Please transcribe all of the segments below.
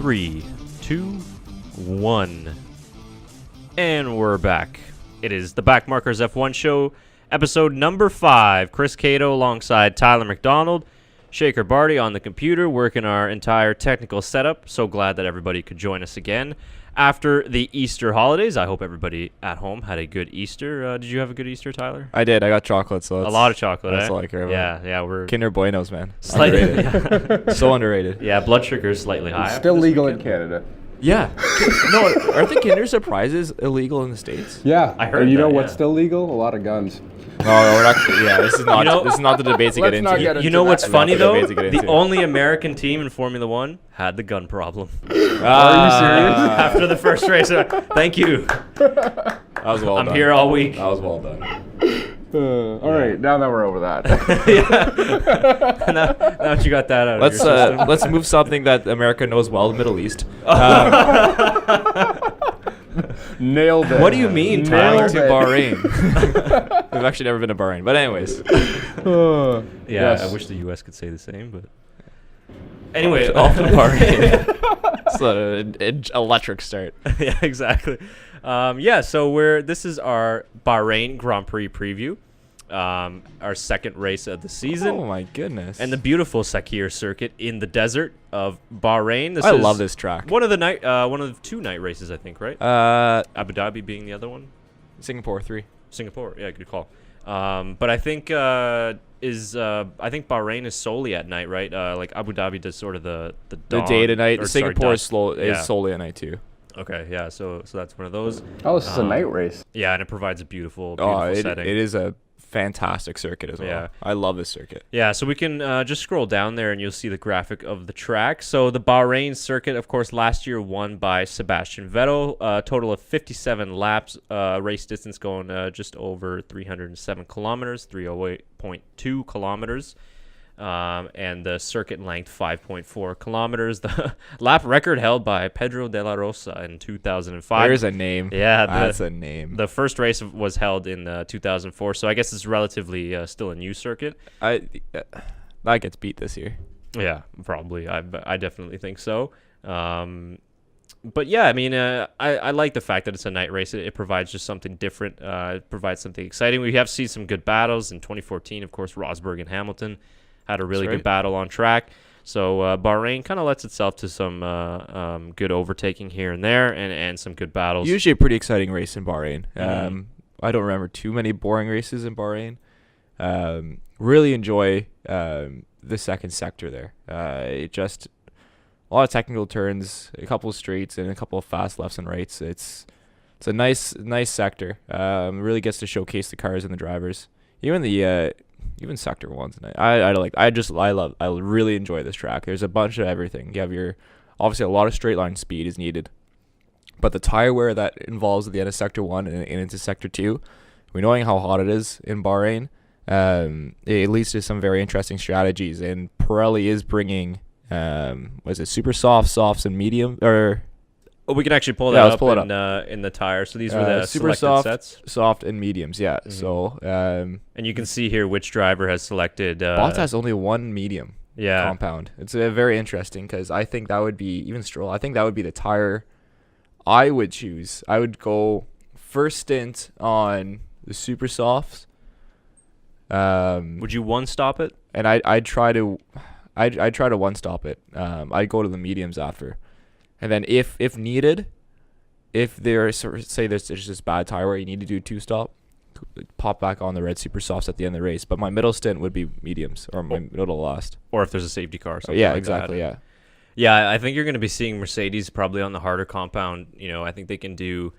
3, 2, 1. And we're back. It is the BackMarkers F1 show, episode number 5. Chris Cato alongside Tyler McDonald. Shaker Barty on the computer, working our entire technical setup. So glad that everybody could join us again after the Easter holidays. I hope everybody at home had a good Easter. Did you have a good Easter, Tyler? I did. I got chocolate, so a lot of chocolate. That's all I care about. Yeah, we're Kinder Buenos, man. Slightly, Underrated. So underrated. Yeah, blood sugar is slightly high. Still legal in Canada. Yeah. No, aren't the Kinder Surprises illegal in the States? Yeah, I heard and you that, know what's yeah. still legal? A lot of guns. No, we're not. Yeah, this is not. This is not the debate to get Let's not into. get into You know what's that. funny Not the though? debate to get The into. only American team in Formula One had the gun problem. Are you serious? After the first race, thank you. That was well done. I'm here all week. That was well done. All right, now that we're over that. Yeah. now that you got that out of your system. Let's move something that America knows well, the Middle East. Nailed it. What do you mean, Nailed Tyler? it. To Bahrain. We've actually never been to Bahrain, but anyways. Yeah, Yes. I wish the U.S. could say the same, but anyway, Off to Bahrain. It's an electric start. yeah, exactly. So this is our Bahrain Grand Prix preview, our second race of the season. Oh my goodness. And the beautiful Sakir circuit in the desert of Bahrain. I love this track. One of the two night races, I think, right? Abu Dhabi being the other one. Singapore 3. Singapore, yeah, good call. But I think I think Bahrain is solely at night, right? Like Abu Dhabi does sort of the dawn, Day to night. or, sorry, Singapore dusk. is solely at night too. Okay, yeah. So that's one of those. Oh, this is a night race. Yeah, and it provides a beautiful It setting. is a fantastic circuit as well. Yeah. I love this circuit. Yeah, so we can just scroll down there and you'll see the graphic of the track. So the Bahrain circuit, of course, last year won by Sebastian Vettel. A total of 57 laps, race distance going just over 307 kilometers, 308.2 kilometers. And the circuit length 5.4 kilometers. The lap record held by Pedro de la Rosa in 2005. There's a name. Yeah, That's a name. The first race was held in 2004, so I guess it's relatively still a new circuit. That gets beat this year. Yeah, probably. I definitely think so. But yeah, I mean, I like the fact that it's a night race. It provides just something different. It provides something exciting. We have seen some good battles in 2014. Of course, Rosberg and Hamilton had a really good battle on track. So Bahrain kind of lets itself to some good overtaking here and there, and some good battles. Usually a pretty exciting race in Bahrain. I don't remember too many boring races in Bahrain. Really enjoy the second sector there. It just a lot of technical turns, a couple of straights, and a couple of fast lefts and rights. It's a nice sector. Really gets to showcase the cars and the drivers. Even sector ones. And I really enjoy this track. There's a bunch of everything. You have obviously a lot of straight line speed is needed, but the tire wear that involves at the end of sector 1 and into sector 2, we knowing how hot it is in Bahrain, it leads to some very interesting strategies. And Pirelli is bringing super softs and medium, or we can actually pull let's that pull it up in the tire. So these were the super selected sets. soft and mediums. Yeah. So And you can see here which driver has selected. Bottas has only one medium Yeah. compound. It's very interesting because I think that would be, even Stroll, I think that would be the tire I would choose. I would go first stint on the super softs. Would you one stop it? And I'd try to one stop it. I'd go to the mediums after. And then if needed, if there's this bad tire where you need to do two stop, pop back on the red super softs at the end of the race. But my middle stint would be mediums, or my middle to last. Or if there's a safety car. Or something Yeah, like exactly. That. Yeah. Yeah, I think you're going to be seeing Mercedes probably on the harder compound. I think they can do.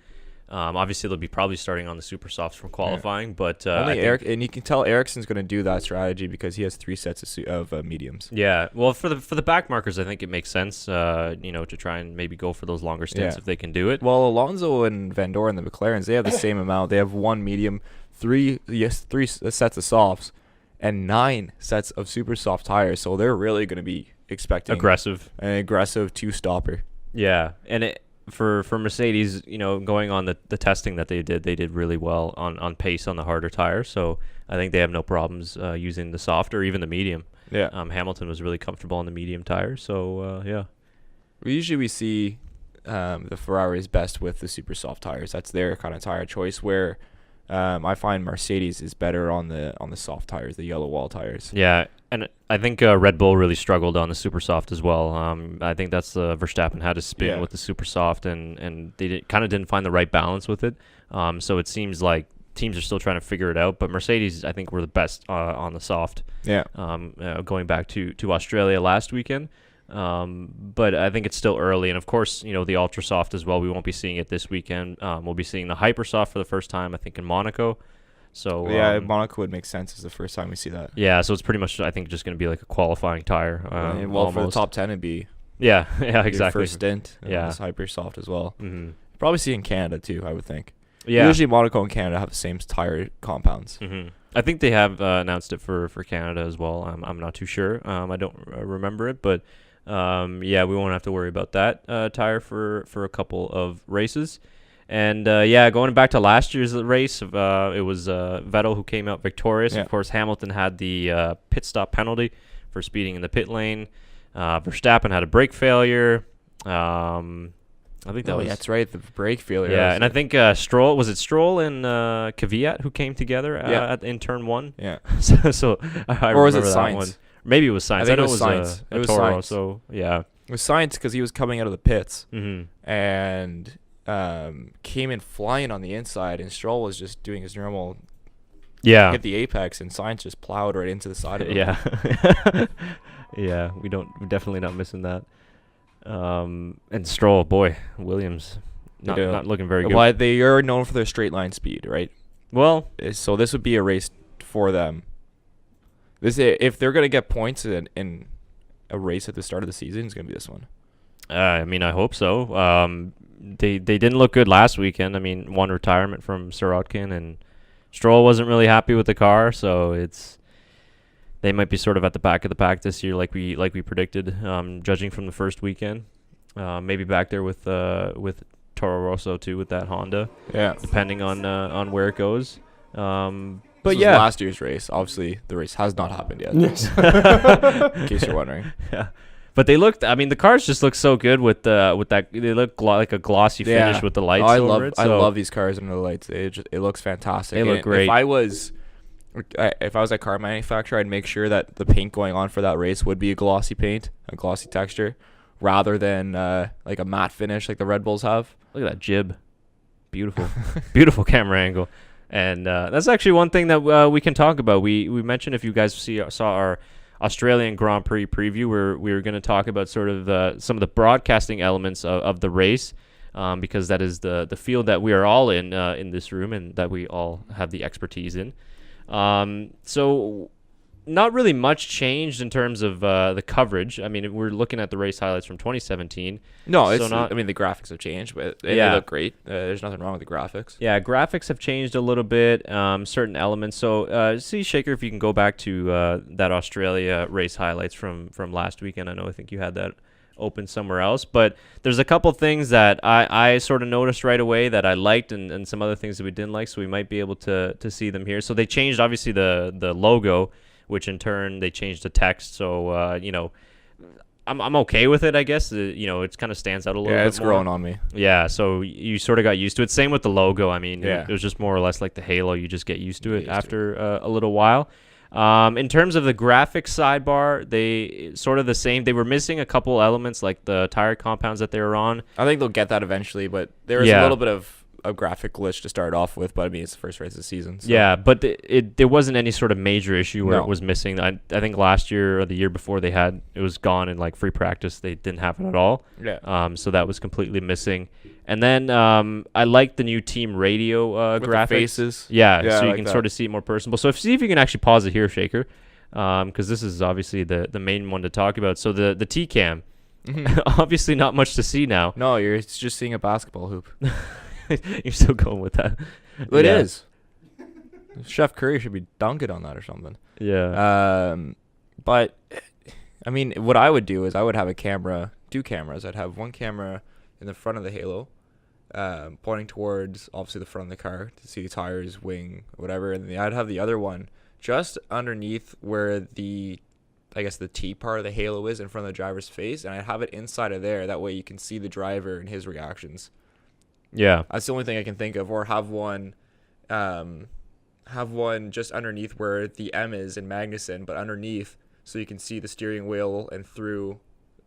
Obviously, they'll be probably starting on the super softs from qualifying, but and you can tell Ericsson's going to do that strategy because he has 3 sets of mediums. Yeah, well, for the back markers, I think it makes sense. To try and maybe go for those longer stints if they can do it. Well, Alonso and Van Dorn and the McLarens, they have the same amount. They have 1 medium, 3 sets of softs, and 9 sets of super soft tires. So they're really going to be expecting aggressive 2-stopper. Yeah, and for Mercedes, going on the testing that they did really well on pace on the harder tires. So I think they have no problems using the soft or even the medium. Yeah. Hamilton was really comfortable on the medium tire. So yeah. Usually we see the Ferraris best with the super soft tires. That's their kind of tire choice. Where I find Mercedes is better on the soft tires, the yellow wall tires. Yeah, and I think Red Bull really struggled on the super soft as well. I think that's Verstappen had to spin with the super soft, and they kind of didn't find the right balance with it. So it seems like teams are still trying to figure it out. But Mercedes, I think, were the best on the soft. Yeah. Going back to Australia last weekend. But I think it's still early, and of course, the ultra soft as well. We won't be seeing it this weekend. We'll be seeing the hyper soft for the first time, I think, in Monaco. So Monaco would make sense as the first time we see that. Yeah, so it's pretty much, I think, just going to be like a qualifying tire. For the top 10, it'd be yeah, exactly. First stint. It's hyper soft as well. Mm-hmm. Probably see in Canada too, I would think. Yeah, usually Monaco and Canada have the same tire compounds. Mm-hmm. I think they have announced it for Canada as well. I'm not too sure. I don't remember it, but. We won't have to worry about that tire for a couple of races. And going back to last year's race, it was Vettel who came out victorious. Yeah. Of course, Hamilton had the pit stop penalty for speeding in the pit lane. Verstappen had a brake failure. I think that's right, the brake failure. Yeah, and I think Stroll and Kvyat who came together in turn 1. Yeah. so I or was remember it that Sainz? one. Maybe it was Sainz. I know it was Sainz. It was Toro, Sainz. So yeah, it was Sainz because he was coming out of the pits and came in flying on the inside, and Stroll was just doing his normal. Yeah, hit the apex, and Sainz just plowed right into the side of him. Yeah, yeah, we're definitely not missing that. And Stroll, boy, Williams, not looking very good. Well, they are known for their straight line speed, right? Well, so this would be a race for them. If they're gonna get points in a race at the start of the season, it's gonna be this one. I mean, I hope so. They didn't look good last weekend. I mean, one retirement from Sirotkin, and Stroll wasn't really happy with the car, so they might be sort of at the back of the pack this year, like we predicted. Judging from the first weekend, maybe back there with Toro Rosso too with that Honda. Yeah, depending on where it goes. But yeah, last year's race. Obviously, the race has not happened yet. Yes. In case you're wondering. Yeah, but they looked. I mean, the cars just look so good with that. They look like a glossy finish with the lights. I love these cars under the lights. It looks fantastic. They look great. If I was a car manufacturer, I'd make sure that the paint going on for that race would be a glossy paint, a glossy texture, rather than like a matte finish like the Red Bulls have. Look at that jib, beautiful, beautiful camera angle. And that's actually one thing that we can talk about. We mentioned, if you guys saw our Australian Grand Prix preview, where we were going to talk about sort of some of the broadcasting elements of the race, because that is the field that we are all in this room, and that we all have the expertise in. So not really much changed in terms of the coverage. I mean, we're looking at the race highlights from 2017. No, the graphics have changed, but they look great. There's nothing wrong with the graphics. Yeah, graphics have changed a little bit, certain elements. So, see, Shaker, if you can go back to that Australia race highlights from last weekend. I think you had that open somewhere else. But there's a couple things that I sort of noticed right away that I liked, and some other things that we didn't like, so we might be able to see them here. So they changed, obviously, the logo, which in turn they changed the text. So I'm okay with it, I guess. It kind of stands out a little bit more. Yeah, it's growing on me. Yeah, so you sort of got used to it. Same with the logo. I mean, it was just more or less like the halo. You just get used to it after a little while. In terms of the graphics sidebar, they sort of the same. They were missing a couple elements like the tire compounds that they were on. I think they'll get that eventually, but there was a little bit of a graphic glitch to start off with, but I mean, it's the first race of the season. So. Yeah, but there wasn't any sort of major issue where it was missing. I think last year or the year before it was gone in like free practice. They didn't have it at all. Yeah. So that was completely missing. And then I like the new team radio with graphics. The faces. Yeah, so you can sort of see it more personable. So see if you can actually pause it here, Shaker, because this is obviously the main one to talk about. So the T-cam, obviously not much to see now. No, you're just seeing a basketball hoop. You're still going with that. It is. Chef Curry should be dunking on that or something. Yeah. But I mean, what I would do is I would have two cameras. I'd have one camera in the front of the halo, pointing towards obviously the front of the car to see the tires, wing, whatever, and then I'd have the other one just underneath where the I guess the T part of the halo is in front of the driver's face, and I'd have it inside of there. That way you can see the driver and his reactions. Yeah. That's the only thing I can think of. Or have one just underneath where the M is in Magnuson, but underneath, so you can see the steering wheel and through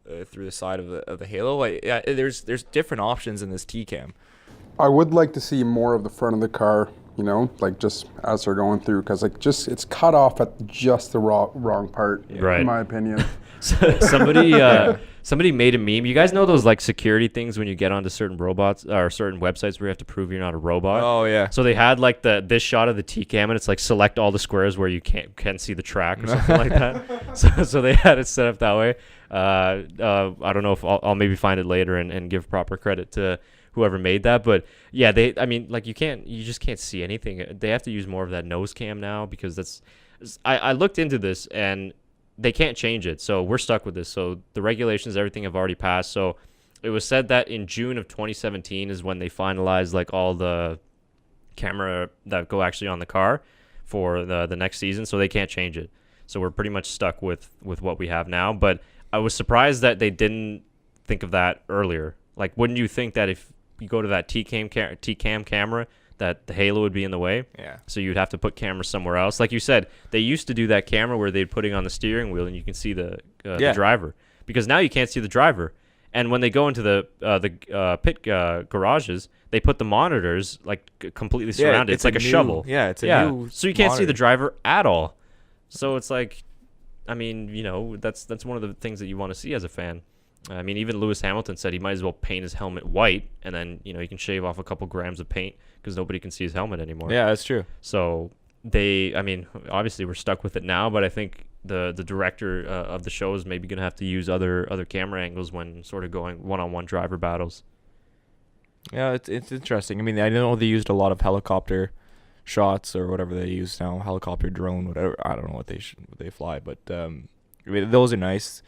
the side of the halo. Like, yeah, there's different options in this T cam. I would like to see more of the front of the car, you know, like just as they're going through, because like just it's cut off at just the wrong part, Right. in my opinion. Somebody made a meme. You guys know those like security things when you get onto certain robots or certain websites where you have to prove you're not a robot? Oh yeah. So they had like this shot of the T cam, and it's like select all the squares where you can see the track or something like that. So they had it set up that way. I don't know if I'll maybe find it later and give proper credit to whoever made that. But yeah, you just can't see anything. They have to use more of that nose cam now because I looked into this and they can't change it. So we're stuck with this. So the regulations, everything have already passed. So it was said that in June of 2017 is when they finalized like all the camera that go actually on the car for the next season. So they can't change it. So we're pretty much stuck with what we have now. But I was surprised that they didn't think of that earlier. Like, wouldn't you think that if you go to that T-cam camera, that the halo would be in the way? Yeah. So you'd have to put cameras somewhere else. Like you said, they used to do that camera where they'd put it on the steering wheel and you can see the driver. Because now you can't see the driver. And when they go into the pit garages, they put the monitors like completely surrounded. It's like a shovel. Yeah, it's a new so you can't see monitor. the driver at all. So it's like, I mean, you know, that's one of the things that you want to see as a fan. I mean, even Lewis Hamilton said he might as well paint his helmet white, and then, you know, he can shave off a couple grams of paint because nobody can see his helmet anymore. Yeah, that's true. So obviously we're stuck with it now, but I think the director of the show is maybe going to have to use other camera angles when sort of going one-on-one driver battles. Yeah, it's interesting. I mean, I know they used a lot of helicopter shots or whatever they use now, helicopter, drone, whatever. I don't know what they fly, but I mean, those are nice.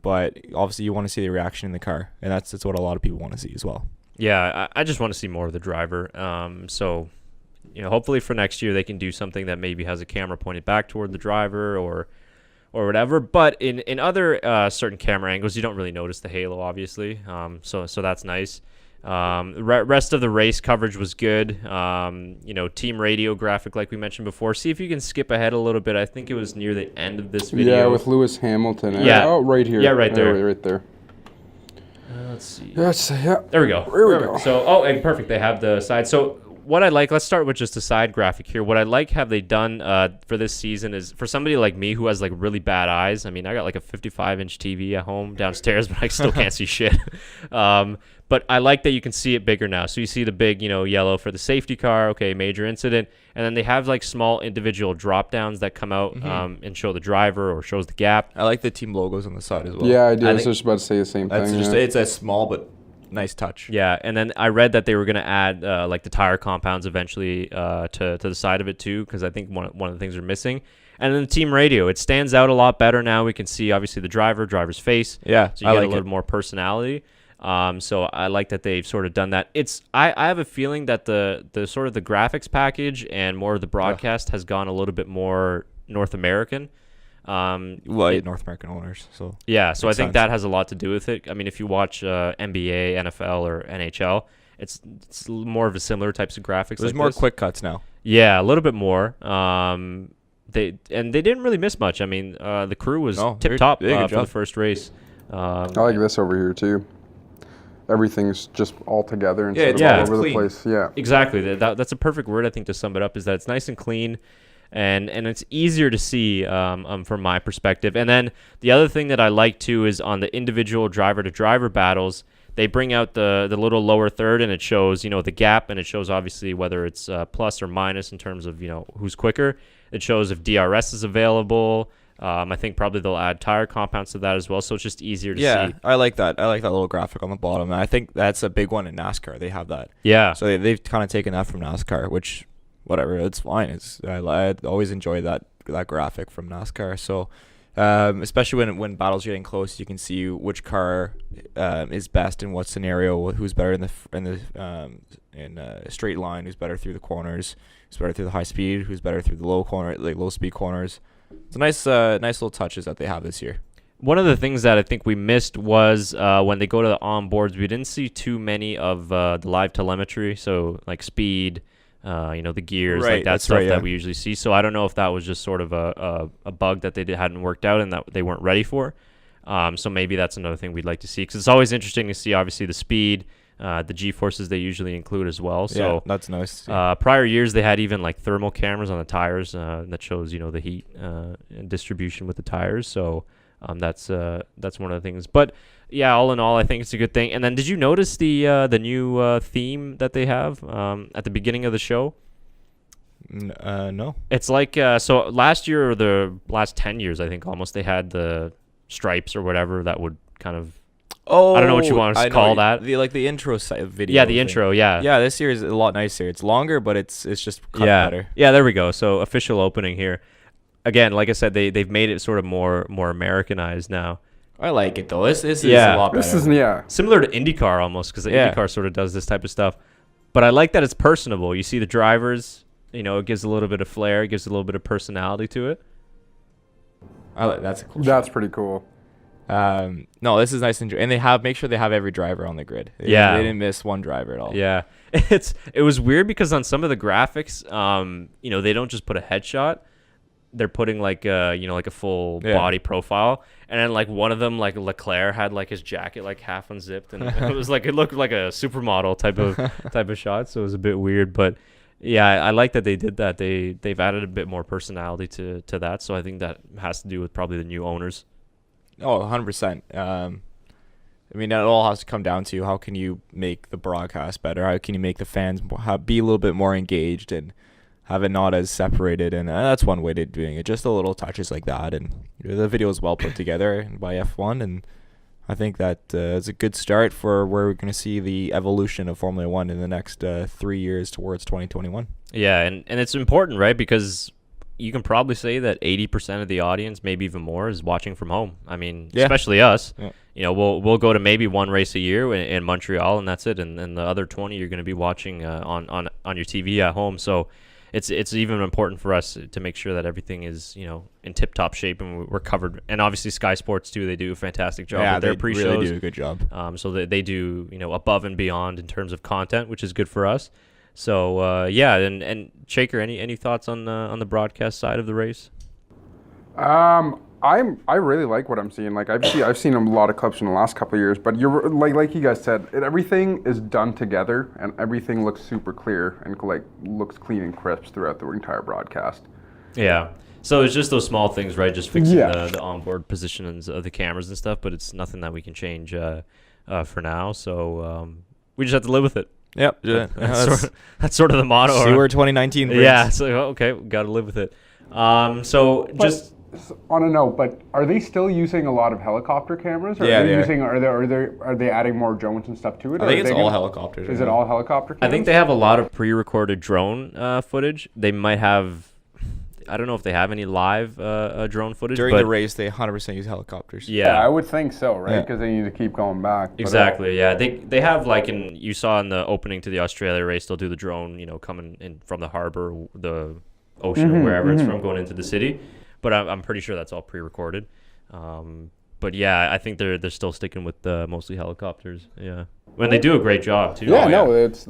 But obviously, you want to see the reaction in the car, and that's what a lot of people want to see as well. Yeah, I just want to see more of the driver. So, you know, hopefully for next year they can do something that maybe has a camera pointed back toward the driver or whatever. But in other certain camera angles, you don't really notice the halo, obviously. So that's nice. Rest of the race coverage was good. You know, team radio graphic like we mentioned before. See if you can skip ahead a little bit. I think it was near the end of this video. Yeah, with Lewis Hamilton. Yeah. Oh, right here. Yeah, right there. Right there. Let's see. Yeah. There we go. There we go. So, and perfect. They have the side. So what I like, let's start with just the side graphic here. What I like have they done for this season is for somebody like me who has like really bad eyes. I mean, I got like a 55-inch TV at home downstairs, but I still can't see shit. But I like that you can see it bigger now. So you see the big, you know, yellow for the safety car. Okay, major incident. And then they have like small individual drop downs that come out and show the driver or shows the gap. I like the team logos on the side as well. Yeah, I do. I was think just about to say the same that's thing. just yeah. it's a small but nice touch. Yeah, and then I read that they were going to add like the tire compounds eventually to the side of it too, because I think one of the things they're missing. And then the team radio, it stands out a lot better now. We can see obviously the driver's face. Yeah, so you get a little more personality. So I like that they've sort of done that. I have a feeling that the sort of the graphics package and more of the broadcast has gone a little bit more North American. North American owners. So yeah, so I makes think sense. that has a lot to do with it. I mean, if you watch NBA, NFL, or NHL, it's more of a similar types of graphics. There's like more this. quick cuts now. Yeah, a little bit more. They didn't really miss much. I mean, the crew was tip top they did a good for the job. first race. I like this over here too. Everything's just all together instead it's of all it's over clean. the place. Yeah. Exactly. That's a perfect word, I think, to sum it up, is that it's nice and clean and it's easier to see from my perspective. And then the other thing that I like, too, is on the individual driver-to-driver battles, they bring out the little lower third, and it shows, you know, the gap, and it shows, obviously, whether it's plus or minus in terms of, you know, who's quicker. It shows if DRS is available. I think probably they'll add tire compounds to that as well, so it's just easier to see. I like that. I like that little graphic on the bottom. And I think that's a big one in NASCAR. They have that. Yeah. So they've kind of taken that from NASCAR, which, whatever, it's fine. I always enjoy that graphic from NASCAR. So, especially when battles are getting close, you can see which car is best in what scenario, who's better in a straight line, who's better through the corners, who's better through the high speed, who's better through the low speed corners. It's a nice little touches that they have this year. One of the things that I think we missed was when they go to the onboards, we didn't see too many of the live telemetry, so like speed, the gears, Right, like that that's stuff right, that yeah. we usually see. So I don't know if that was just sort of a bug that they hadn't worked out and that they weren't ready for. So maybe that's another thing we'd like to see, because it's always interesting to see, obviously, the speed, the G-forces they usually include as well. So Yeah, that's nice. Yeah. prior years, they had even like thermal cameras on the tires that shows, the heat and distribution with the tires. So that's one of the things. But yeah, all in all, I think it's a good thing. And then, did you notice the new theme that they have at the beginning of the show? No. It's like so last year, or the last 10 years, I think almost, they had the stripes or whatever that would kind of. Oh, I don't know what you want us to call that. The intro video. Yeah, the thing. intro. Yeah. Yeah, this year is a lot nicer. It's longer, but it's just cut Yeah. better. Yeah, there we go. So official opening here. Again, like I said, they've made it sort of more Americanized now. I like it though. This is Yeah. a lot better. This is yeah. Similar to IndyCar almost, because the Yeah. IndyCar sort of does this type of stuff. But I like that it's personable. You see the drivers, it gives a little bit of flair, it gives a little bit of personality to it. That's a cool. That's pretty cool. No, this is nice and they make sure they have every driver on the grid. Yeah. They didn't miss one driver at all. Yeah. It was weird because on some of the graphics, they don't just put a headshot. They're putting like a full body profile, and then like one of them, like Leclerc, had like his jacket like half unzipped, and it was like, it looked like a supermodel type of shot. So it was a bit weird, but yeah, I like that they did that. They've added a bit more personality to that. So I think that has to do with probably the new owners. Oh, 100%. I mean, it all has to come down to how can you make the broadcast better? How can you make the fans be a little bit more engaged and have it not as separated? And that's one way to doing it. Just the little touches like that. And the video is well put together by F1. And I think that is a good start for where we're going to see the evolution of Formula One in the next 3 years towards 2021. Yeah, and it's important, right? Because you can probably say that 80% of the audience, maybe even more, is watching from home. I mean, Yeah. especially us. Yeah. We'll go to maybe one race a year in Montreal, and that's it. And the other 20 you're going to be watching on your TV at home. So it's even important for us to make sure that everything is in tip-top shape and we're covered. And obviously Sky Sports too, they do a fantastic job Yeah, with their they pre-shows. really do a good job. So they do above and beyond in terms of content, which is good for us. So yeah, and Shaker, any thoughts on the broadcast side of the race? I really like what I'm seeing. Like I've seen a lot of clips in the last couple of years, but you're like you guys said, everything is done together and everything looks super clear and looks clean and crisp throughout the entire broadcast. Yeah. So it's just those small things, right? Just fixing Yeah. the onboard positions of the cameras and stuff, but it's nothing that we can change for now. So we just have to live with it. Yep. That's sort of the motto. See where 2019 brings. Yeah. So okay, we got to live with it. On a note, but are they still using a lot of helicopter cameras? Or Yeah, are they they are. using are they adding more drones and stuff to it? I Or think are it's they all gonna- helicopters. Is it all helicopter I cameras? think they have a lot of pre-recorded drone footage. They might have. I don't know if they have any live drone footage During but the race, they 100% use helicopters. Yeah, I Yeah. would think so, right? Yeah. Because they need to keep going back. But, Exactly. Yeah, they have you saw in the opening to the Australia race, they'll do the drone, coming in from the harbor, the ocean, or wherever it's from, going into the city. But I'm pretty sure that's all pre-recorded. But yeah, I think they're still sticking with mostly helicopters. Yeah, when they do a great job too. Yeah, Oh, no, yeah. it's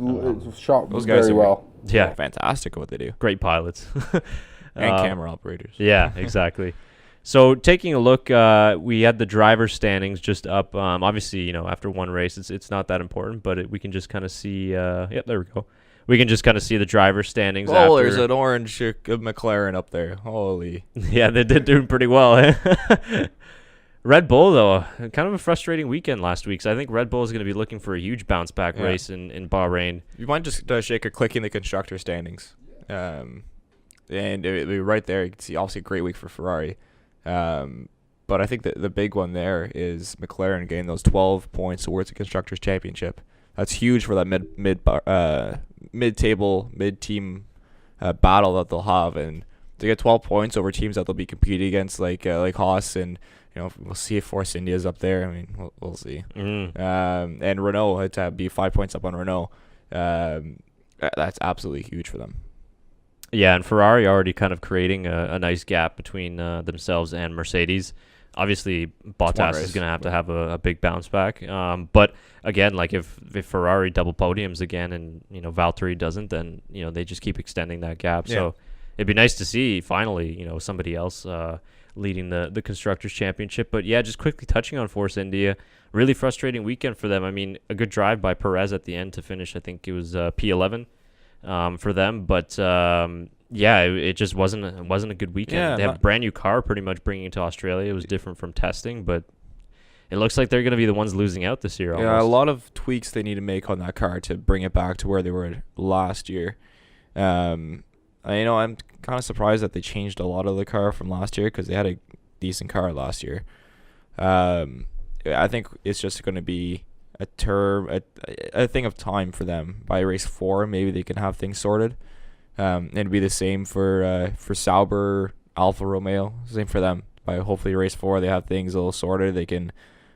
shot Those guys very are- well. Yeah, Fantastic at what they do. great pilots. And camera operators. Yeah, exactly. So taking a look, we had the driver standings just up. Obviously, after one race, it's not that important, but we can just kind of see. Yep, there we go. We can just kind of see the driver standings. Oh, after. there's an orange McLaren up there. Holy. Yeah, they did doing pretty well. Eh? Red Bull, though, kind of a frustrating weekend last week. So I think Red Bull is going to be looking for a huge bounce back race in Bahrain. You might just shake a clicking the constructor standings. And it'll be right there. You can see obviously a great week for Ferrari. But I think that the big one there is McLaren getting those 12 points towards the Constructors' Championship. That's huge for that mid-table, mid-team battle that they'll have. And to get 12 points over teams that they'll be competing against, like Haas, and we'll see if Force India's up there. I mean, we'll see. And Renault had to be 5 points up on Renault. That's absolutely huge for them. Yeah, and Ferrari already kind of creating a nice gap between themselves and Mercedes. Obviously, Bottas is race, going to have a big bounce back. But again, like if Ferrari double podiums again and, Valtteri doesn't, then, they just keep extending that gap. Yeah. So it'd be nice to see finally, somebody else leading the Constructors' Championship. But yeah, just quickly touching on Force India, really frustrating weekend for them. I mean, a good drive by Perez at the end to finish, I think it was P11 for them. But yeah, it just wasn't a good weekend. Yeah, they have a brand new car pretty much bringing it to Australia. It was different from testing, but it looks like they're going to be the ones losing out this year. Yeah, a almost. lot of tweaks they need to make on that car to bring it back to where they were last year. I'm kind of surprised that they changed a lot of the car from last year because they had a decent car last year. I think it's just going to be a thing of time for them. By race 4, maybe they can have things sorted. It'd be the same for Sauber, Alfa Romeo. Same for them. By hopefully race 4, they have things a little sorted. They can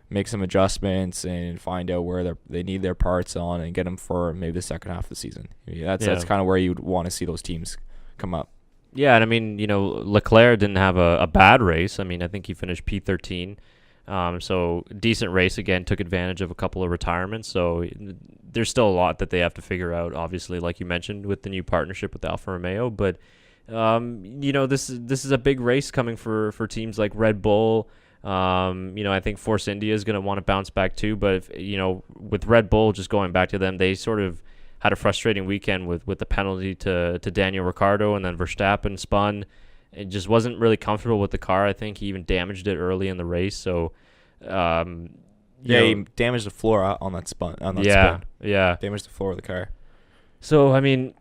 make some adjustments and find out where they need their parts on and get them for maybe the second half of the season. That's kind of where you'd want to see those teams come up. Yeah, and I mean, Leclerc didn't have a bad race. I mean, I think he finished P13. So decent race again, took advantage of a couple of retirements. So there's still a lot that they have to figure out, obviously, like you mentioned, with the new partnership with Alfa Romeo. But, this is a big race coming for teams like Red Bull. I think Force India is going to want to bounce back too. But, with Red Bull, just going back to them, they sort of had a frustrating weekend with the penalty to Daniel Ricciardo, and then Verstappen spun. It just wasn't really comfortable with the car. I think he even damaged it early in the race. So, he damaged the floor on that spin. Yeah. Damaged the floor of the car. So, I mean,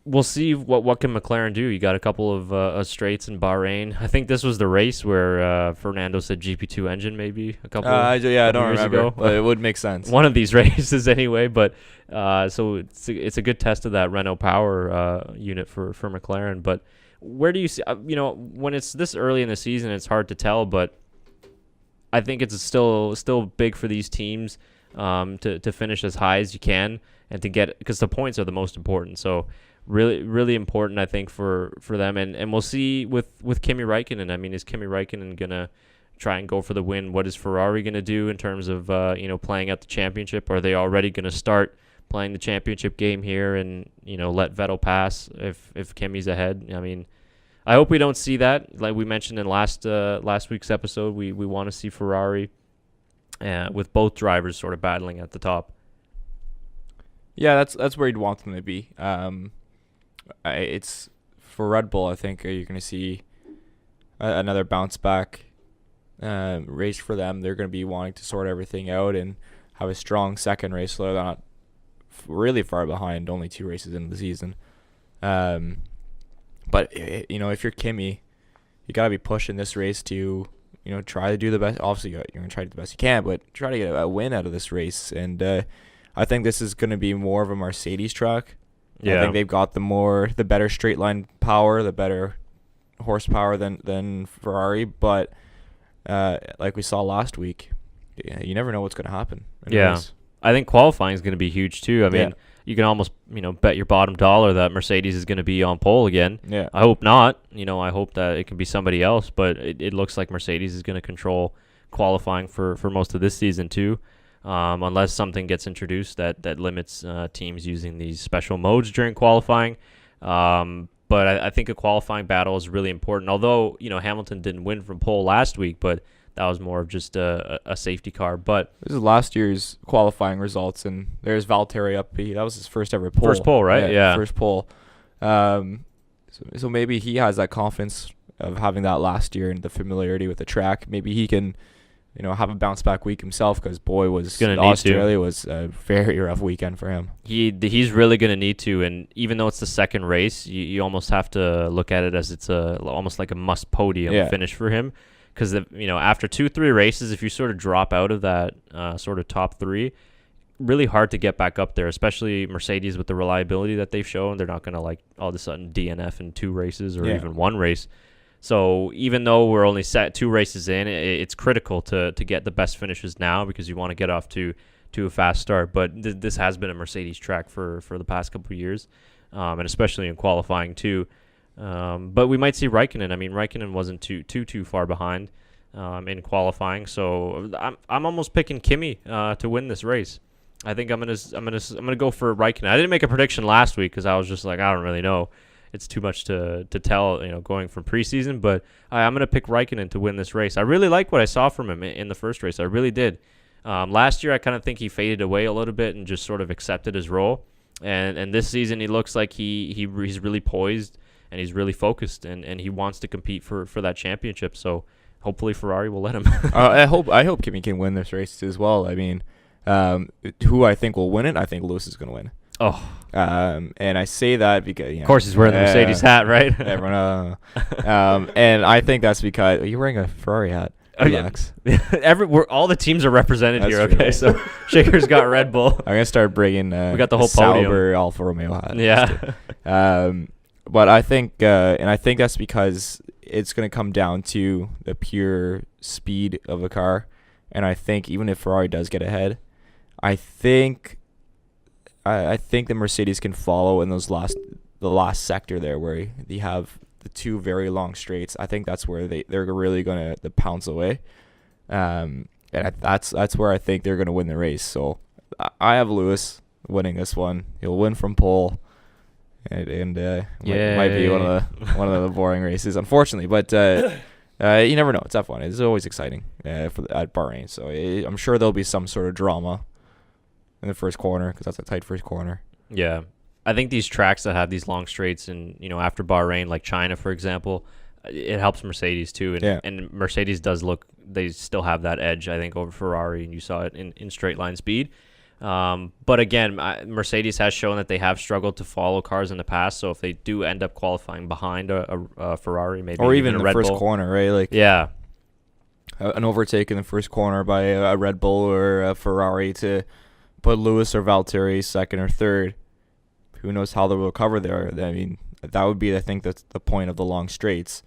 we'll see what can McLaren do. You got a couple of straights in Bahrain. I think this was the race where Fernando said GP2 engine maybe a couple. I don't years remember, ago. but it would make sense. One of these races anyway. But so it's a good test of that Renault power unit for McLaren. But where do you see? When it's this early in the season, it's hard to tell. But I think it's still big for these teams to finish as high as you can and to get, because the points are the most important. So really, really important, I think, for them. And we'll see with Kimi Räikkönen. I mean, is Kimi Räikkönen gonna try and go for the win? What is Ferrari gonna do in terms of playing out the championship? Are they already gonna start playing the championship game here and let Vettel pass if Kimi's ahead? I mean, I hope we don't see that. Like we mentioned in last week's episode, we want to see Ferrari with both drivers sort of battling at the top. Yeah, that's where you'd want them to be. It's for Red Bull. I think you're going to see another bounce back race for them. They're going to be wanting to sort everything out and have a strong second race, so they're not really far behind. Only 2 races into the season. But if you're Kimi, you got to be pushing this race to try to do the best. Obviously, you're going to try to do the best you can, but try to get a win out of this race. And I think this is going to be more of a Mercedes track. Yeah. I think they've got the better straight line power, the better horsepower than Ferrari. But like we saw last week, you never know what's going to happen. Yeah, I think qualifying is going to be huge too. I mean, you can almost bet your bottom dollar that Mercedes is going to be on pole again. Yeah. I hope not. I hope that it can be somebody else. But it looks like Mercedes is going to control qualifying for most of this season too. Unless something gets introduced that limits teams using these special modes during qualifying. But I think a qualifying battle is really important. Although, Hamilton didn't win from pole last week, but that was more of just a safety car. But this is last year's qualifying results, and there's Valtteri up. That was his first ever pole. First pole, right? Yeah. First pole. So maybe he has that confidence of having that last year and the familiarity with the track. Maybe he can have a bounce back week himself, because Australia was a very rough weekend for him. He's really going to need to, and even though it's the second race, you almost have to look at it as it's almost like a must podium finish for him, because after 2-3 races, if you sort of drop out of that sort of top 3, really hard to get back up there, especially Mercedes with the reliability that they've shown. They're not going to all of a sudden DNF in 2 races or even 1 race. So even though we're only set 2 races in, it's critical to get the best finishes now, because you want to get off to a fast start. But this has been a Mercedes track for the past couple of years, and especially in qualifying too. But we might see Raikkonen. I mean, Raikkonen wasn't too far behind in qualifying, so I'm almost picking Kimi to win this race. I think I'm gonna go for Raikkonen. I didn't make a prediction last week because I was just like, I don't really know. It's too much to tell, going from preseason. But I'm gonna pick Raikkonen to win this race. I really like what I saw from him in the first race. I really did. Last year, I kind of think he faded away a little bit and just sort of accepted his role. And this season, he looks like he's really poised and he's really focused and he wants to compete for that championship. So hopefully Ferrari will let him. I hope Kimi can win this race as well. I mean, who I think will win it? I think Lewis is going to win. Oh. And I say that because of course he's wearing the Mercedes hat, right? Everyone. And I think that's because you're wearing a Ferrari hat. Relax. All the teams are represented That's here. true. Okay, so Shaker's got Red Bull. I'm gonna start bringing. We got the whole Sauber podium. Alfa Romeo hat. Yeah. But I think, and I think that's because it's gonna come down to the pure speed of the car, and I think even if Ferrari does get ahead, I think the Mercedes can follow in the last sector there where they have the two very long straights. I think that's where they're really gonna pounce away, and that's where I think they're gonna win the race. So I have Lewis winning this one. He'll win from pole, and might be one of the boring races, unfortunately. But you never know. It's F1. It's always exciting at Bahrain. So I'm sure there'll be some sort of drama in the first corner because that's a tight first corner. Yeah. I think these tracks that have these long straights and, after Bahrain, like China, for example, it helps Mercedes too. And Mercedes they still have that edge, I think, over Ferrari, and you saw it in straight line speed. But again, Mercedes has shown that they have struggled to follow cars in the past. So if they do end up qualifying behind a Ferrari, maybe or even a the Red first Bull. corner, right? Like Yeah. An overtake in the first corner by a Red Bull or a Ferrari to put Lewis or Valtteri second or third. Who knows how they'll recover there? I mean, that would be, I think, that's the point of the long straights.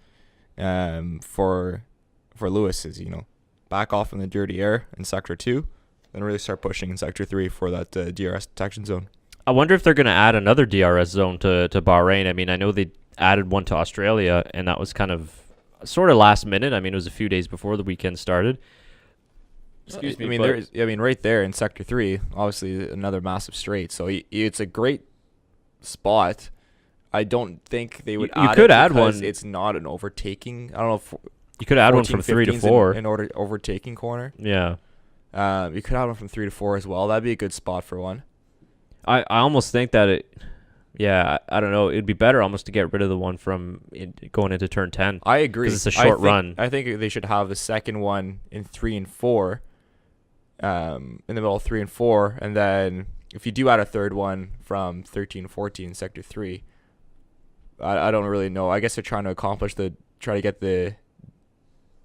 For Lewis is back off in the dirty air in sector 2, then really start pushing in sector 3 for that DRS detection zone. I wonder if they're going to add another DRS zone to Bahrain. I mean, I know they added one to Australia, and that was kind of sort of last minute. I mean, it was a few days before the weekend started. Excuse me. I mean, right there in sector 3, obviously another massive straight. So it's a great spot. I don't think they would. You could add one. It's not an overtaking. I don't know if you could add one from 3 to 4 in order overtaking corner. Yeah. You could add one from 3 to 4 as well. That'd be a good spot for one. I almost think that I don't know. It'd be better almost to get rid of the one from going into turn 10. I agree. Because it's a short run. I think they should have the second one in 3 and 4, in the middle of 3 and 4, and then if you do add a third one from 13, 14, sector 3, I don't really know. I guess they're trying to try to get the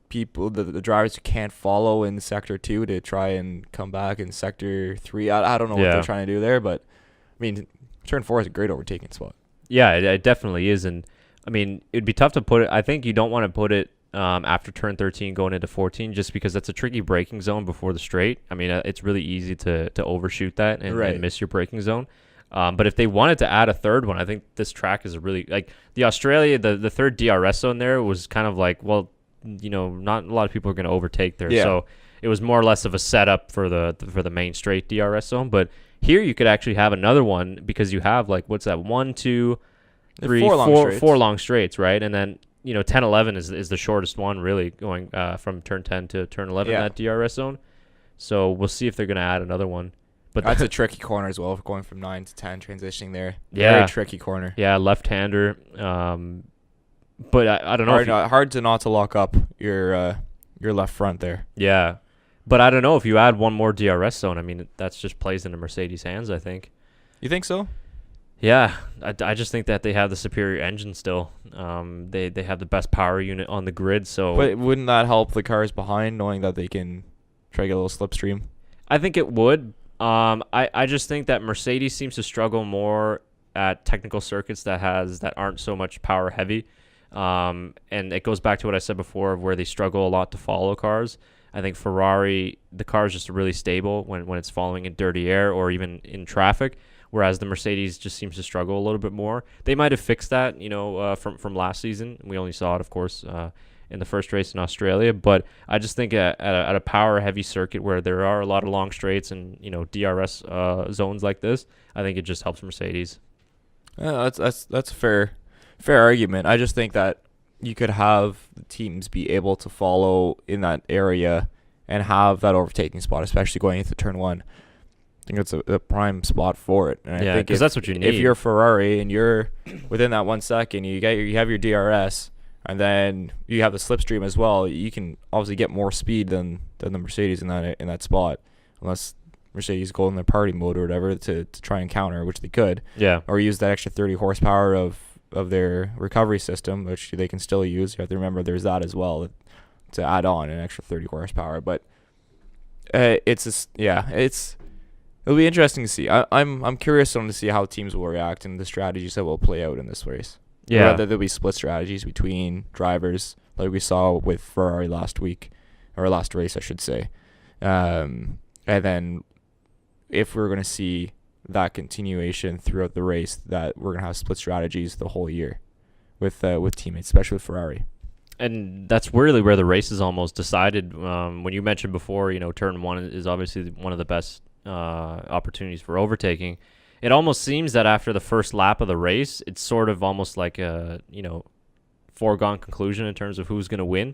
people, the drivers who can't follow in sector 2 to try and come back in sector 3. I don't know what they're trying to do there, but I mean, turn 4 is a great overtaking spot. Yeah, it definitely is. And I mean, it'd be tough to put it. I think you don't want to put it after turn 13 going into 14, just because that's a tricky braking zone before the straight. I mean, it's really easy to overshoot that and miss your braking zone. But if they wanted to add a third one, I think this track is really, like, the Australia, the third DRS zone there was kind of like, well, not a lot of people are going to overtake there. Yeah. So it was more or less of a setup for the main straight DRS zone. But here you could actually have another one because you have, like, what's that? 1, 2, 3, 4 long straights, right? And then 10, 11 is the shortest one, really, going from turn 10 to turn 11, that DRS zone. So we'll see if they're going to add another one. But that's a tricky corner as well, going from 9 to 10, transitioning there. Yeah. Very tricky corner. Yeah, left-hander. But I don't know. Hard to not to lock up your left front there. Yeah. But I don't know if you add one more DRS zone. I mean, that's just plays into Mercedes' hands, I think. You think so? Yeah, I just think that they have the superior engine still. They have the best power unit on the grid. So, but wouldn't that help the cars behind, knowing that they can try to get a little slipstream? I think it would. I just think that Mercedes seems to struggle more at technical circuits that aren't so much power heavy. And it goes back to what I said before, of where they struggle a lot to follow cars. I think Ferrari, the car is just really stable when it's following in dirty air or even in traffic. whereas the Mercedes just seems to struggle a little bit more. They might have fixed that, from last season. We only saw it, of course, in the first race in Australia, but I just think at a power-heavy circuit where there are a lot of long straights and DRS zones like this, I think it just helps Mercedes. Yeah, that's a fair argument. I just think that you could have the teams be able to follow in that area and have that overtaking spot, especially going into turn one. I think it's a prime spot for it. And I think because that's what you need. If you're Ferrari and you're within that 1 second, you have your DRS, and then you have the slipstream as well. You can obviously get more speed than the Mercedes in that spot, unless Mercedes go in their party mode or whatever to try and counter, which they could. Yeah. Or use that extra 30 horsepower of their recovery system, which they can still use. You have to remember there's that as well to add on an extra 30 horsepower. But it'll be interesting to see. I'm curious to see how teams will react and the strategies that will play out in this race. Yeah. Whether there'll be split strategies between drivers like we saw with Ferrari last race, I should say. And then if we're going to see that continuation throughout the race, that we're going to have split strategies the whole year with teammates, especially with Ferrari. And that's really where the race is almost decided. When you mentioned before, turn one is obviously one of the best opportunities for overtaking. It almost seems that after the first lap of the race, it's sort of almost like a foregone conclusion in terms of who's going to win.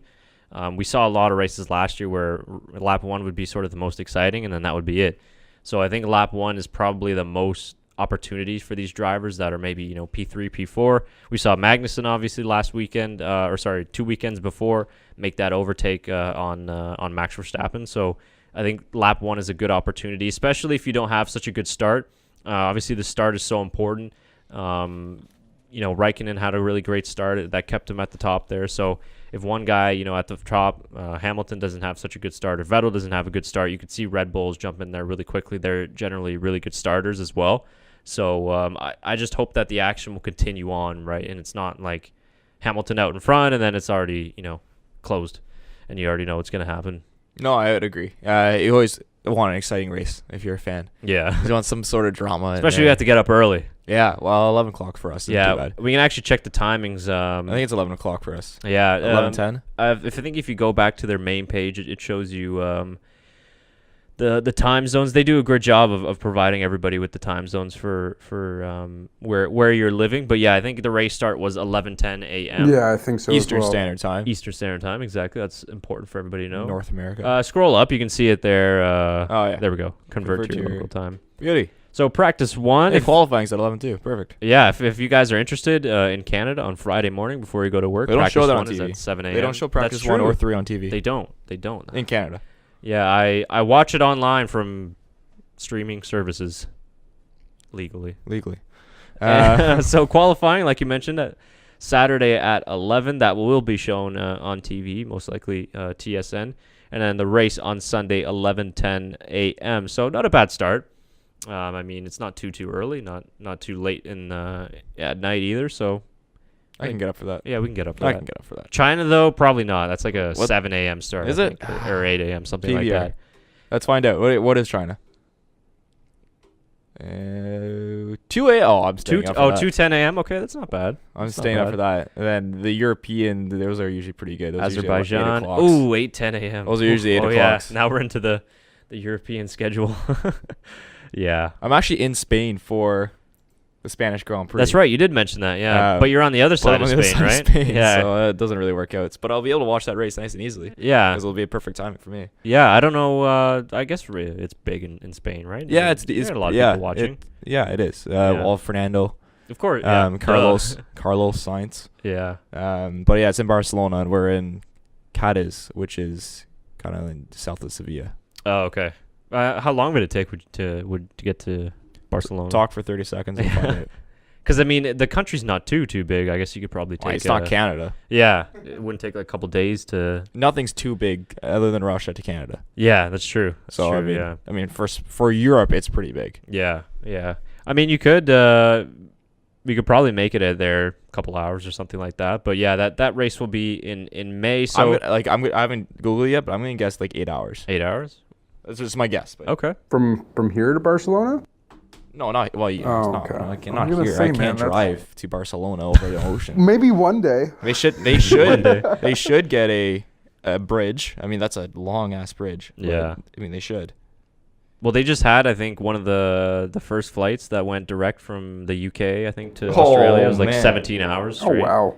We saw a lot of races last year where lap one would be sort of the most exciting, and then that would be it. So I think lap one is probably the most opportunities for these drivers that are maybe P3, P4. We saw Magnussen obviously last weekend, 2 weekends before, make that overtake on Max Verstappen. So I think lap one is a good opportunity, especially if you don't have such a good start. Obviously, the start is so important. Raikkonen had a really great start that kept him at the top there. So if one guy, at the top, Hamilton doesn't have such a good start, or Vettel doesn't have a good start, you could see Red Bulls jump in there really quickly. They're generally really good starters as well. So I just hope that the action will continue on, right? And it's not like Hamilton out in front and then it's already, closed and you already know what's going to happen. No, I would agree. You always want an exciting race if you're a fan. Yeah. You want some sort of drama. Especially if you have to get up early. Yeah, well, 11 o'clock for us isn't too bad. We can actually check the timings. I think it's 11 o'clock for us. Yeah. 11:10? I think if you go back to their main page, it shows you the time zones. They do a good job of providing everybody with the time zones for where you're living. But yeah, I think the race start was 11:10 a.m. Yeah, I think so. Eastern as well. Standard Time. Eastern Standard Time, exactly. That's important for everybody to know. North America. Scroll up, you can see it there. Oh, yeah. There we go. Convert to your local time. Beauty. So practice one. Hey, qualifying's at 11 too. Perfect. Yeah, if you guys are interested in Canada on Friday morning before you go to work, they don't practice show that one on is TV. at 7 a.m. They don't show practice That's 1 or true. 3 on TV. They don't. In Canada. Yeah, I watch it online from streaming services legally. So qualifying, like you mentioned, Saturday at 11, that will be shown on TV, most likely TSN. And then the race on Sunday, 11:10 a.m. So not a bad start. It's not too early, not too late at night either. So I can get up for that. yeah, we can get up for I that. can get up for that. China though, probably not. That's like a What? 7 a.m. start. Is I it? think, or 8 a.m. something like PBR. that. Let's find out. What is China? 2 a.m. Oh, I'm staying up for that. 2:10 a.m. Okay, that's not bad. I'm That's not staying up bad. for that. And then the European, those are usually pretty good. Those are usually like 8 Azerbaijan. o'clocks. Ooh, 8:10 a.m. Those are usually 8 Oh yeah, o'clocks. now we're into the European schedule. Yeah, I'm actually in Spain for the Spanish Grand Prix. that's right. You did mention that. Yeah, but you're on the other But side I'm of on the other Spain, side of right? Spain, Yeah, so it doesn't really work out. But I'll be able to watch that race nice and easily. yeah, Because it'll be a perfect timing for me. yeah. I don't know. I guess it's big in Spain, right? Yeah, You it's got a lot of yeah, people watching. it is. Yeah. All Fernando, Of course. Yeah. Carlos Sainz. Yeah. But yeah, it's in Barcelona, and we're in Cadiz, which is kind of in south of Sevilla. Oh, okay. How long would it take to get to Barcelona? Talk for 30 seconds and find it. Because the country's not too big. I guess you could probably take. Well, it's not Canada. Yeah, it wouldn't take like a couple days to. Nothing's too big other than Russia to Canada. Yeah, that's true. That's So true, I mean, for Europe, it's pretty big. yeah. I mean, you could. We could probably make it there a couple hours or something like that. But yeah, that race will be in May. So I haven't Googled it yet, but I'm gonna guess like 8 hours. 8 hours. That's just my guess. But Okay. From here to Barcelona? No, not well. Yeah, Oh, it's not. okay. I I'm cannot gonna here. say, I man, can't that's- drive to Barcelona over the ocean. Maybe one day. They should. They should. They should get a bridge. I mean, that's a long ass bridge. but, Yeah. I mean, they should. Well, they just had, I think, one of the first flights that went direct from the UK, I think, to Oh, Australia. It was like man. 17 hours Oh straight wow.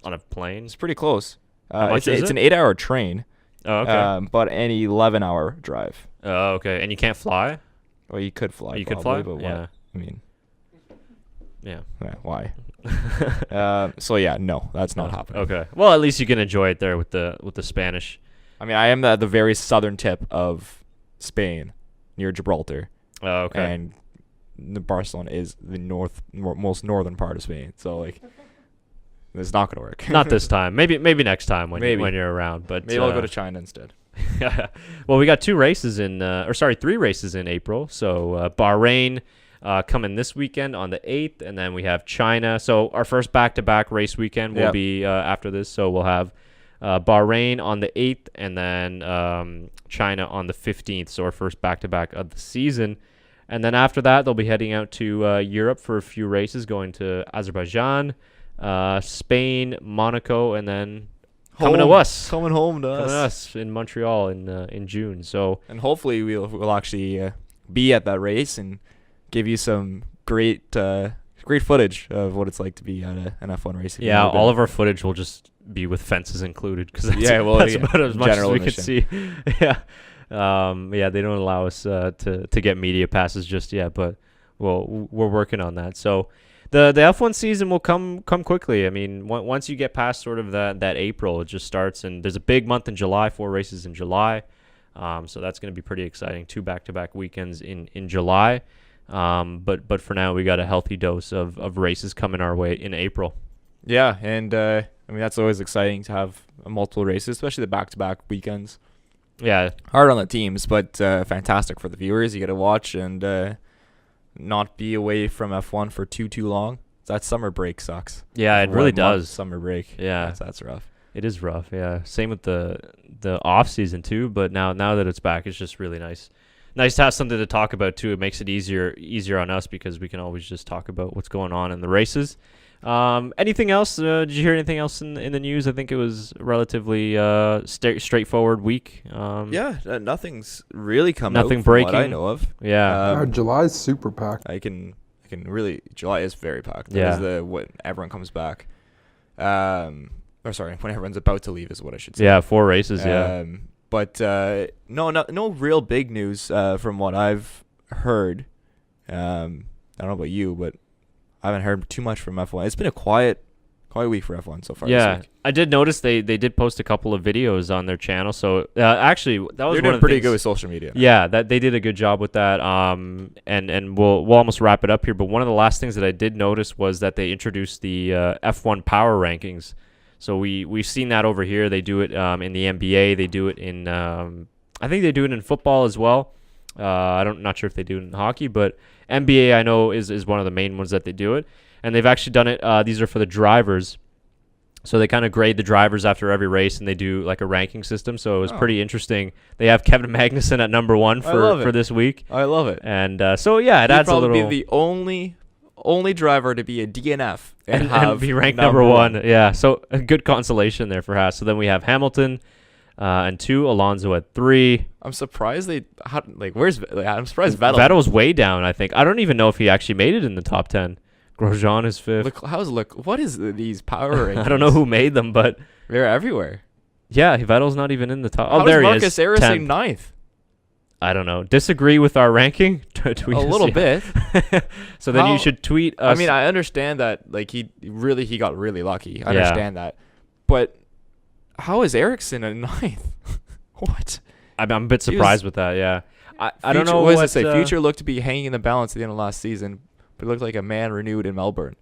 on a plane. It's pretty close. much is It's it? an 8-hour train. Oh, okay. But an 11-hour drive. Oh, okay. And you can't fly? Well, you could fly. You could probably, fly? But Yeah. what? I mean, Yeah. why? So yeah, no, that's not happening. Okay. Well, at least you can enjoy it there with the Spanish. I mean, I am at the very southern tip of Spain, near Gibraltar, Oh, okay. and the Barcelona is the most northern part of Spain. So like, it's not gonna work. Not this time. Maybe next time when Maybe. when you're around. But Maybe I'll go to China instead. well, we got 3 races in April. So Bahrain coming this weekend on the 8th, and then we have China. So our first back-to-back race weekend will Yep. be after this. So we'll have Bahrain on the 8th, and then China on the 15th. So our first back-to-back of the season. And then after that, they'll be heading out to Europe for a few races, going to Azerbaijan, Spain, Monaco, and then coming to us. Coming home to Coming to us. us in Montreal in June. So And hopefully we'll actually be at that race and give you some great footage of what it's like to be at an F1 race. if you've yeah, never all been. of our footage will just be with fences included because that's, Yeah, well, that's yeah, about as much as general we can admission. see. Yeah, yeah, they don't allow us to get media passes just yet, but we're working on that. So the F1 season will come quickly. I mean, once you get past sort of that April, it just starts, and there's a big month in July, 4 races in July. So that's going to be pretty exciting. 2 back-to-back weekends in July. But for now, we got a healthy dose of races coming our way in April. Yeah, and I mean that's always exciting to have multiple races, especially the back-to-back weekends. Yeah, Hard on the teams, but fantastic for the viewers. You get to watch and not be away from F1 for too long. That summer break sucks. yeah, it 1 really month does. Summer break. Yeah. That's rough. It is rough, yeah. Same with the off season too, but now that it's back, it's just really nice. Nice to have something to talk about too. It makes it easier on us because we can always just talk about what's going on in the races. Anything else? Did you hear anything else in the news? I think it was a relatively straightforward week. Nothing's really come Nothing out from what I breaking. know of. Yeah. July's super packed. I can really July is very packed. That Yeah. is when everyone comes back. Or sorry, when everyone's about to leave is what I should say. Yeah, 4 races, yeah. But no real big news from what I've heard. I don't know about you, but I haven't heard too much from F1. It's been a quiet week for F1 so far. Yeah, this week. I did notice they did post a couple of videos on their channel. So actually, that was They're one doing of the pretty things- good with social media. Yeah, that they did a good job with that. And we'll almost wrap it up here. But one of the last things that I did notice was that they introduced the F1 power rankings. So we've seen that over here. They do it in the NBA. They do it in I think they do it in football as well. Not sure if they do it in hockey, but NBA I know is one of the main ones that they do it. And they've actually done it. These are for the drivers. So they kind of grade the drivers after every race, and they do like a ranking system. So it was pretty interesting. They have Kevin Magnussen at number 1 for this week. I love it. And so yeah, it He'd adds a probably little. be the only driver to be a DNF and, and have be ranked number 1. Yeah, so a good consolation there for Haas. So then we have Hamilton and 2, Alonso at 3. I'm surprised I'm surprised Vettel. Vettel's way down, I think. I don't even know if he actually made it in the top 10. Grosjean is 5th. What is these power rankings? I don't know who made them, but They're everywhere. yeah, Vettel's not even in the top. How Oh, there does he Marcus is. Ericsson 10th. 9th? I don't know. Disagree with our ranking? Tweet A us, little yeah. bit. So then How- you should tweet us. I mean, I understand that he got really lucky. I Yeah. understand that. But how is Ericsson a 9th? What? I'm a bit He was- surprised with that, yeah. I don't Future- know what does what it say. Future looked to be hanging in the balance at the end of last season, but it looked like a man renewed in Melbourne.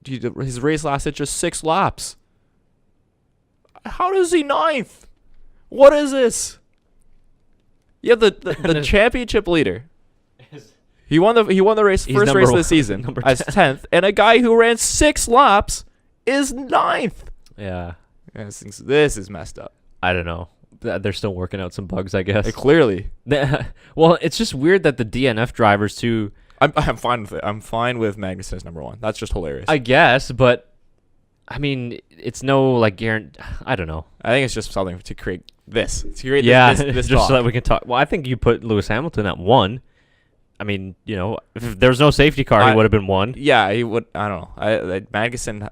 His race lasted just 6 laps. How does he 9th? What is this? You have the championship leader. He won the race, He's first number race of one- the season number as 10. 10th, and a guy who ran 6 laps is 9th. Yeah. This is messed up. I don't know. They're still working out some bugs, I guess. Clearly. Well, it's just weird that the DNF drivers too. I'm fine with it. I'm fine with Magnussen as number 1. That's just hilarious. I guess, but I mean, it's no like guarantee. I don't know. I think it's just something to create this. To create Yeah, this just talk. so that we can talk. Well, I think you put Lewis Hamilton at 1. I mean, if there was no safety car, he would have been 1. Yeah, he would. I don't know. Magnussen,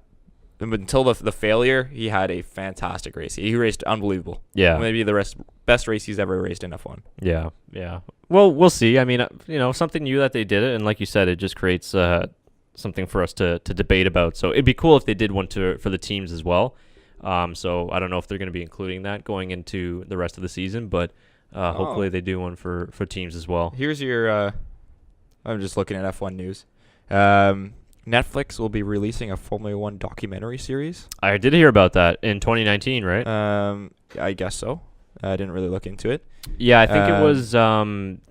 until the failure, he had a fantastic race. He raced unbelievable. Yeah. Maybe the best race he's ever raced in F1. Yeah, yeah. Well, we'll see. I mean, something new that they did it, and like you said, it just creates something for us to debate about. So it'd be cool if they did one for the teams as well. So I don't know if they're going to be including that going into the rest of the season, but hopefully they do one for teams as well. Here's your. I'm just looking at F1 news. Netflix will be releasing a Formula 1 documentary series. I did hear about that in 2019, right? I guess so. I didn't really look into it. Yeah, I think it was.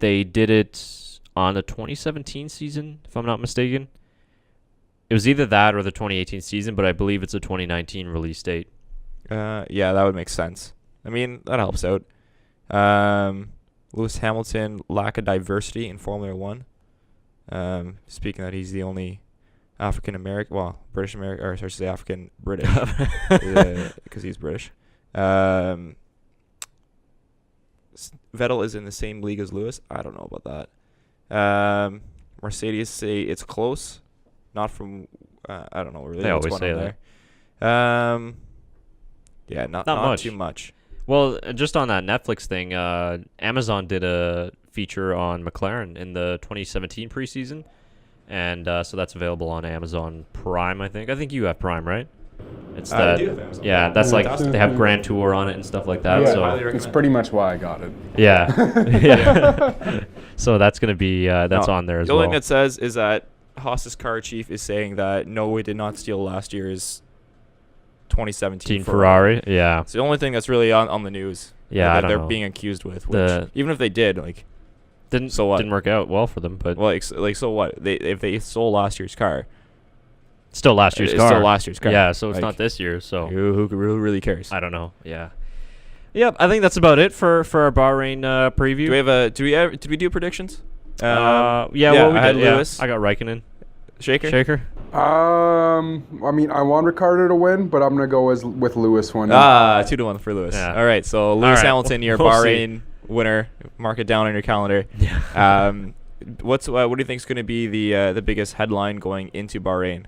They did it on the 2017 season, if I'm not mistaken. It was either that or the 2018 season, but I believe it's a 2019 release date. Yeah, that would make sense. I mean, that helps out. Lewis Hamilton, lack of diversity in Formula 1. Speaking that he's the only African American, British American, or sorry, say African British, because he's British. Vettel is in the same league as Lewis. I don't know about that. Mercedes say it's close, not from. I don't know really. They what's always going say on that. there. Yeah, not much. too much. Well, just on that Netflix thing, Amazon did a feature on McLaren in the 2017 preseason, and so that's available on Amazon Prime, I think. I think you have Prime, right? It's I do have Amazon. Yeah, that's Fantastic. like they have Grand Tour on it and stuff like that. Yeah, So it's pretty much why I got it. yeah, yeah. So that's gonna be that's on there as The only well. thing it says is that Haas's car chief is saying that no, we did not steal last year's 2017 Team Ferrari. Yeah, It's the only thing that's really on the news. Yeah, I that don't they're know. being accused with. Which, even if they did, like, didn't So what? didn't work out well for them, but so what? If they stole last year's car, still last year's it's car. still last year's car. Yeah, so it's Like, not this year. So who really cares? I don't know. Yeah. Yep, I think that's about it for our Bahrain preview. Did we do predictions? Well, we I had did. Yeah. Lewis. I got Raikkonen. Shaker. I mean, I want Ricardo to win, but I'm gonna go with Lewis winning. 2-1 for Lewis. Yeah. All right, so Lewis right, Hamilton, your we'll see. Bahrain winner. Mark it down on your calendar. Yeah. What do you think is going to be the biggest headline going into Bahrain?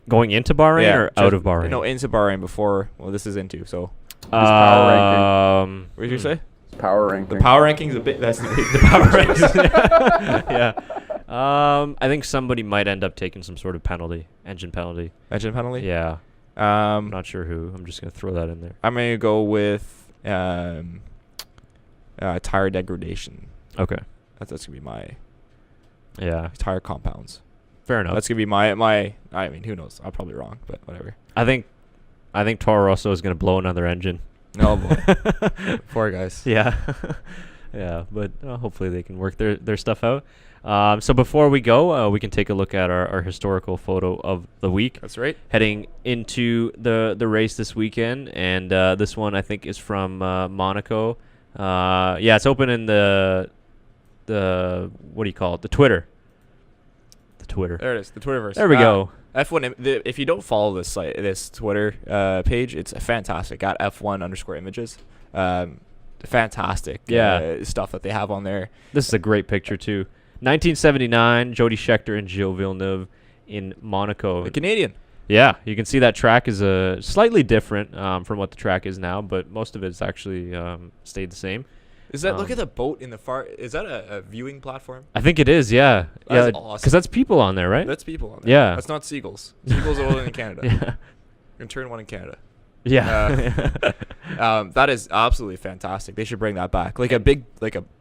Going into Bahrain or out of Bahrain? No, into Bahrain before. Well, this is into. So, power what did you say? Power ranking. The power rankings a bit. That's the power rankings. Yeah. I think somebody might end up taking some sort of engine penalty. engine penalty. Yeah. I'm Um, not sure who. I'm just gonna throw that in there. I'm gonna go with tire degradation. Okay. That's gonna be my Yeah. tire compounds. Fair enough. That's gonna be my. I mean, who knows? I'm probably wrong, but whatever. I think Toro Rosso is gonna blow another engine. No, boy. Poor guys. Yeah. Yeah, but hopefully they can work their stuff out. So before we go, we can take a look at our historical photo of the week. That's right. Heading into the race this weekend, and this one I think is from Monaco. Yeah, it's open in the what do you call it? The Twitter. The Twitter. There it is. The Twitterverse. There we go. F1. If you don't follow this site, this Twitter page, it's fantastic. At F1_images. Fantastic. Stuff that they have on there. This is a great picture too. 1979, Jody Scheckter and Gilles Villeneuve in Monaco. The Canadian. Yeah, you can see that track is slightly different from what the track is now, but most of it's actually stayed the same. Is that look at the boat in the far? Is that a viewing platform? I think it is. Yeah, That's yeah, awesome. because that's people on there, right? That's people on there. Yeah. That's not seagulls. Seagulls are only in Canada. Yeah. And turn one in Canada. Yeah. That is absolutely fantastic. They should bring that back. Like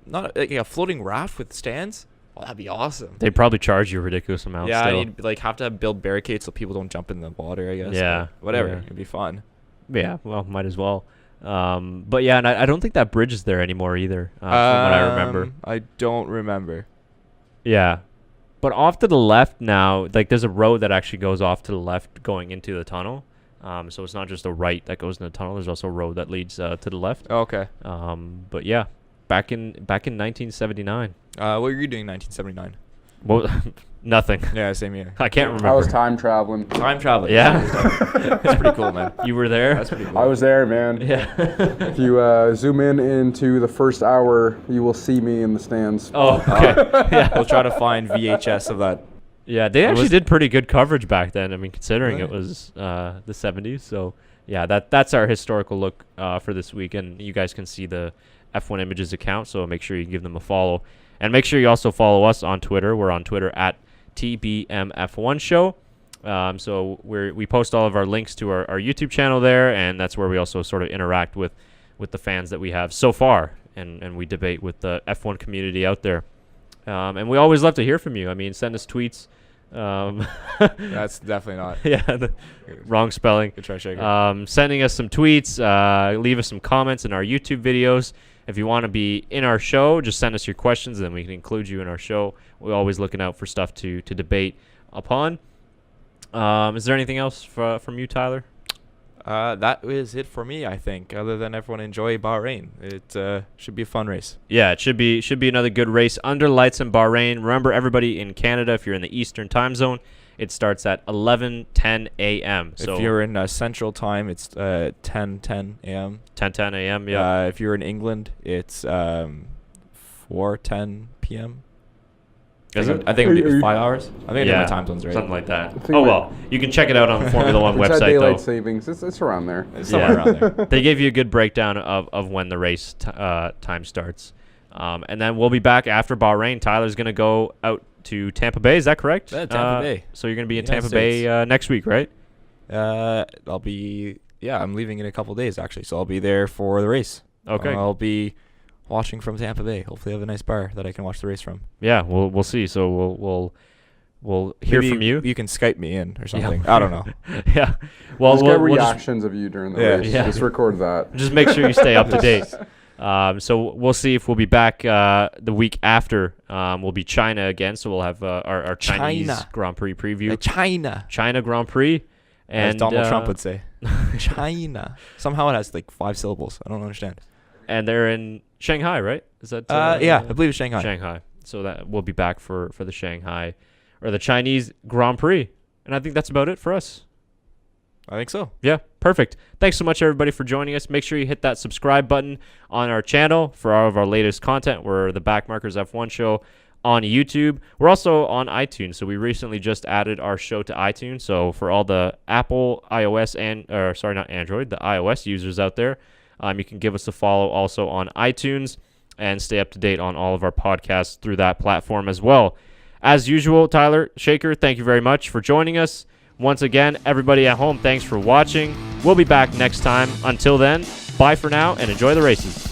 not like a floating raft with stands. Oh, that'd be awesome. They probably charge you a ridiculous amount. Yeah, still. you'd have to build barricades so people don't jump in the water, I guess. Yeah, But whatever. yeah. It'd be fun. Yeah, well, might as well. But yeah, and I don't think that bridge is there anymore either, from what I remember. I don't remember. Yeah. But off to the left now, like there's a road that actually goes off to the left going into the tunnel. So it's not just a right that goes in the tunnel. There's also a road that leads to the left. Oh, okay. But yeah, back in 1979. What were you doing in 1979? Well, nothing. Yeah, same here. I can't remember. I was time traveling. Time traveling. Yeah? That's pretty cool, man. You were there? That's pretty cool. I was there, man. Yeah. If you zoom in into the first hour, you will see me in the stands. Oh, okay. Yeah. We'll try to find VHS of that. Yeah, they actually did pretty good coverage back then. I mean, considering Really? it was the 70s. So, yeah, that's our historical look for this week. And you guys can see the F1 Images account, so make sure you give them a follow. And make sure you also follow us on Twitter. We're on Twitter at TBMF1 Show. So we post all of our links to our YouTube channel there, and that's where we also sort of interact with the fans that we have so far, and we debate with the F1 community out there. And we always love to hear from you. I mean, send us tweets. That's definitely not. Yeah, wrong spelling. Good try, Shaker. Sending us some tweets. Leave us some comments in our YouTube videos. If you want to be in our show, just send us your questions, and then we can include you in our show. We're always looking out for stuff to debate upon. Is there anything else from you, Tyler? That is it for me, I think. Other than everyone enjoy Bahrain, it should be a fun race. Yeah, it should be another good race under lights in Bahrain. Remember, everybody in Canada, if you're in the Eastern time zone, it starts at 11:10 a.m. So if you're in Central Time, it's 10:10 a.m. 10:10 a.m. Yeah. If you're in England, it's 4:10 p.m. Is it? I think it would be 5 hours. I think I did my time zones right. Something like that. think Oh we- well, you can check it out on the Formula One It's that website daylight though. savings. It's around there. It's somewhere around there. They gave you a good breakdown of when the race time starts. And then we'll be back after Bahrain. Tyler's going to go out to Tampa Bay. Is that correct? Yeah, Tampa Bay. So you're going to be in United Tampa Bay next week, right? I'll be I'm leaving in a couple days actually, so I'll be there for the race. Okay. I'll be watching from Tampa Bay. Hopefully, I have a nice bar that I can watch the race from. Yeah, we'll see. So we'll hear Maybe from you. You can Skype me in or something. Yeah. I don't know. Yeah. Well, Just we'll get just reactions of you during the Yeah. race. Yeah. Just record that. just make sure you stay up to date. So we'll see if we'll be back the week after. We'll be China again, so we'll have our Chinese China. Grand Prix preview. China, Grand Prix. as And Donald Trump would say. China. Somehow it has like 5 syllables. I don't understand. And they're in Shanghai, right? Is that Yeah, I believe it's Shanghai. Shanghai. So that we'll be back for the Shanghai or the Chinese Grand Prix. And I think that's about it for us. I think so. Yeah, perfect. Thanks so much, everybody, for joining us. Make sure you hit that subscribe button on our channel for all of our latest content. We're the BackMarkers F1 Show on YouTube. We're also on iTunes, so we recently just added our show to iTunes. So for all the Apple, iOS, not Android, the iOS users out there, you can give us a follow also on iTunes and stay up to date on all of our podcasts through that platform as well. As usual, Tyler, Shaker, thank you very much for joining us. Once again, everybody at home, thanks for watching. We'll be back next time. Until then, bye for now and enjoy the races.